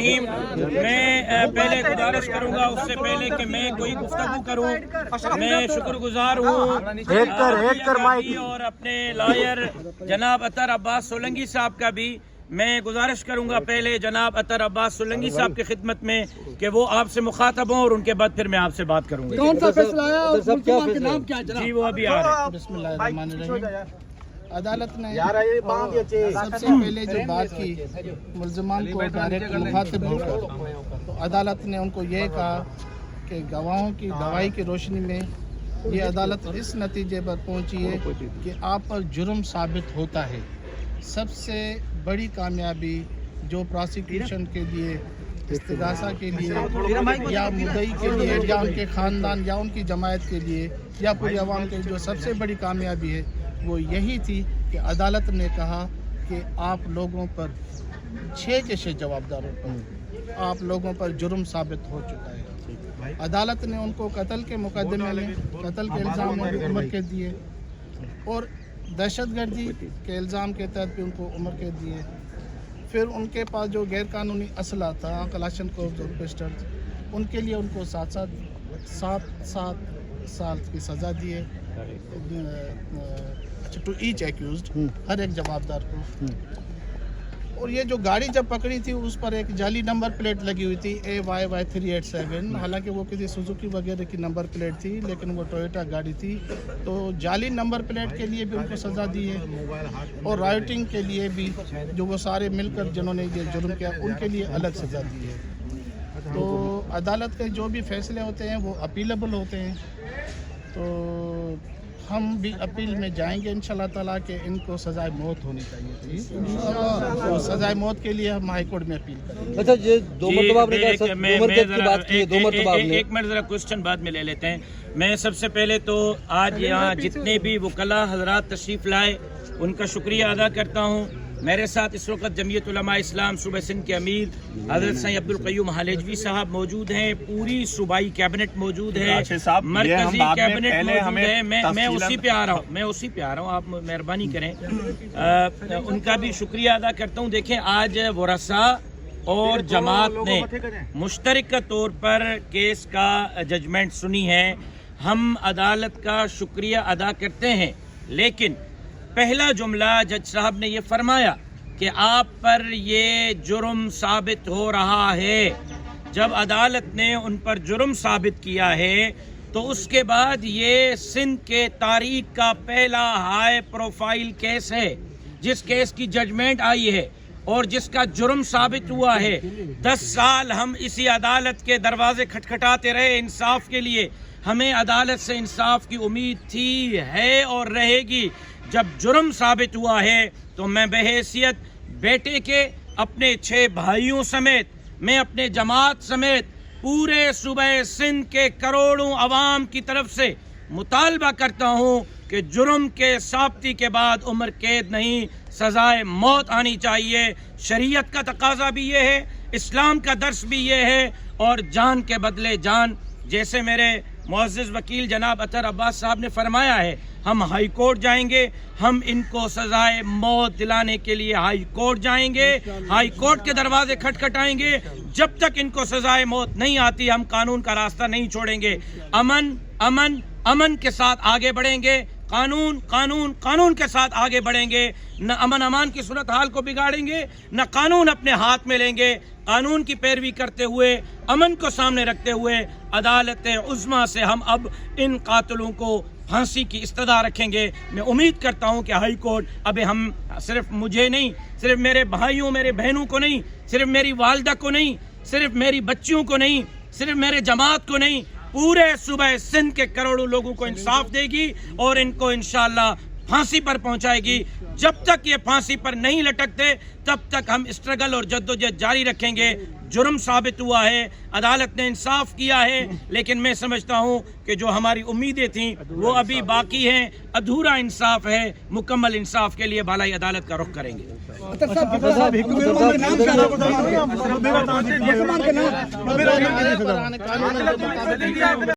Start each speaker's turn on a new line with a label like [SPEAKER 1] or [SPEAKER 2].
[SPEAKER 1] میں پہلے گزارش کروں گا اس سے پہلے کہ میں کوئی گفتگو کروں، میں شکر گزار ہوں اور اپنے لائر جناب اطہر عباس سولنگی صاحب کا بھی میں گزارش کروں گا پہلے جناب اطہر عباس سولنگی صاحب کی خدمت میں کہ وہ آپ سے مخاطب ہوں اور ان کے بعد پھر میں آپ سے بات کروں گا۔
[SPEAKER 2] کون سا فیصلہ آیا اور ملزمان کے نام کیا ہے؟
[SPEAKER 1] جی وہ ابھی آ رہے ہیں۔
[SPEAKER 2] بسم اللہ الرحمن الرحیم۔ عدالت نے سب سے پہلے جو بات کی ملزمان کو ڈائریکٹ مخاطب ہو کر، تو عدالت نے ان کو یہ کہا کہ گواہوں کی گواہی کی روشنی میں یہ عدالت اس نتیجے پر پہنچی ہے کہ آپ پر جرم ثابت ہوتا ہے۔ سب سے بڑی کامیابی جو پراسیکیوشن کے لیے، استغاثہ کے لیے یا مدعی کے لیے یا ان کے خاندان یا ان کی جماعت کے لیے یا پوری عوام کے جو سب سے بڑی کامیابی ہے وہ یہی تھی کہ عدالت نے کہا کہ آپ لوگوں پر 6 کے 6 جوابداروں پر آپ لوگوں پر جرم ثابت ہو چکا ہے۔ عدالت نے ان کو قتل کے مقدمے میں قتل کے الزام میں عمر قید دیے اور دہشت گردی کے الزام کے تحت بھی ان کو عمر قید دیے۔ پھر ان کے پاس جو غیر قانونی اسلحہ تھا، کلاشن کوف اور پسٹل، ان کے لیے ان کو 7 سال کی سزا دیے ٹو ایچ ایکیوزڈ، ہر ایک جوابدار کو۔ اور یہ جو گاڑی جب پکڑی تھی اس پر ایک جعلی نمبر پلیٹ لگی ہوئی تھی AYY 387، حالانکہ وہ کسی سوزوکی وغیرہ کی نمبر پلیٹ تھی لیکن وہ ٹویوٹا گاڑی تھی، تو جعلی نمبر پلیٹ کے لیے بھی ان کو سزا دی ہے اور رائٹنگ کے لیے بھی جو وہ سارے مل کر جنہوں نے یہ جرم کیا ان کے لیے الگ سزا دی ہے۔ تو عدالت کے جو بھی فیصلے ہوتے ہیں وہ اپیلیبل ہوتے ہیں، تو ہم بھی اپیل میں جائیں گے انشاءاللہ تعالیٰ کہ ان کو سزائے موت ہونی چاہیے تھی، تو سزائے موت کے لیے ہم ہائی کورٹ میں اپیل کریں گے۔
[SPEAKER 3] اچھا یہ دو مرتبہ آپ نے
[SPEAKER 1] ایک منٹ ذرا کوشچن بعد میں لے لیتے ہیں۔ میں سب سے پہلے تو آج یہاں جتنے بھی وکلاء حضرات تشریف لائے ان کا شکریہ ادا کرتا ہوں۔ میرے ساتھ اس وقت جمعیت علماء اسلام صوبہ سندھ کے امیر حضرت سید عبدالقیوم حلیجوی صاحب موجود ہیں، پوری صوبائی کیبنٹ موجود ہے، مرکزی کیبنٹ موجود ہے۔ میں اسی پہ آ رہا ہوں، آپ مہربانی کریں، ان کا بھی شکریہ ادا کرتا ہوں۔ دیکھیں آج ورثاء اور جماعت نے مشترکہ طور پر کیس کا ججمنٹ سنی ہے، ہم عدالت کا شکریہ ادا کرتے ہیں، لیکن پہلا جملہ جج صاحب نے یہ فرمایا کہ آپ پر یہ جرم ثابت ہو رہا ہے۔ جب عدالت نے ان پر جرم ثابت کیا ہے تو اس کے بعد یہ سندھ کے تاریخ کا پہلا ہائی پروفائل کیس ہے جس کیس کی ججمنٹ آئی ہے اور جس کا جرم ثابت ہوا ہے۔ 10 سال ہم اسی عدالت کے دروازے کھٹکھٹاتے رہے انصاف کے لیے، ہمیں عدالت سے انصاف کی امید تھی، ہے اور رہے گی۔ جب جرم ثابت ہوا ہے تو میں بحیثیت بیٹے کے، اپنے 6 بھائیوں سمیت، میں اپنے جماعت سمیت پورے صوبہ سندھ کے کروڑوں عوام کی طرف سے مطالبہ کرتا ہوں کہ جرم کے ثابتی کے بعد عمر قید نہیں، سزائے موت آنی چاہیے۔ شریعت کا تقاضا بھی یہ ہے، اسلام کا درس بھی یہ ہے، اور جان کے بدلے جان، جیسے میرے معزز وکیل جناب اطہر عباس صاحب نے فرمایا ہے، ہم ہائی کورٹ جائیں گے، ہم ان کو سزائے موت دلانے کے لیے ہائی کورٹ جائیں گے، ہائی کورٹ کے دروازے کھٹکھٹائیں گے۔ جب تک ان کو سزائے موت نہیں آتی ہم قانون کا راستہ نہیں چھوڑیں گے۔ امن کے ساتھ آگے بڑھیں گے، قانون کے ساتھ آگے بڑھیں گے، نہ امان کی صورتحال کو بگاڑیں گے، نہ قانون اپنے ہاتھ میں لیں گے۔ قانون کی پیروی کرتے ہوئے، امن کو سامنے رکھتے ہوئے عدالت عظمیٰ سے ہم اب ان قاتلوں کو پھانسی کی استدعا رکھیں گے۔ میں امید کرتا ہوں کہ ہائی کورٹ اب ہم صرف مجھے نہیں، صرف میرے بھائیوں میرے بہنوں کو نہیں، صرف میری والدہ کو نہیں، صرف میری بچیوں کو نہیں، صرف میرے جماعت کو نہیں، پورے صوبہ سندھ کے کروڑوں لوگوں کو انصاف دے گی اور ان کو انشاءاللہ پھانسی پر پہنچائے گی۔ جب تک یہ پھانسی پر نہیں لٹکتے تب تک ہم اسٹرگل اور جدوجہد جاری رکھیں گے۔ جرم ثابت ہوا ہے، عدالت نے انصاف کیا ہے، لیکن میں سمجھتا ہوں کہ جو ہماری امیدیں تھیں وہ ابھی باقی ہیں، ادھورا انصاف ہے۔ مکمل انصاف کے لیے بالائی عدالت کا رخ کریں گے۔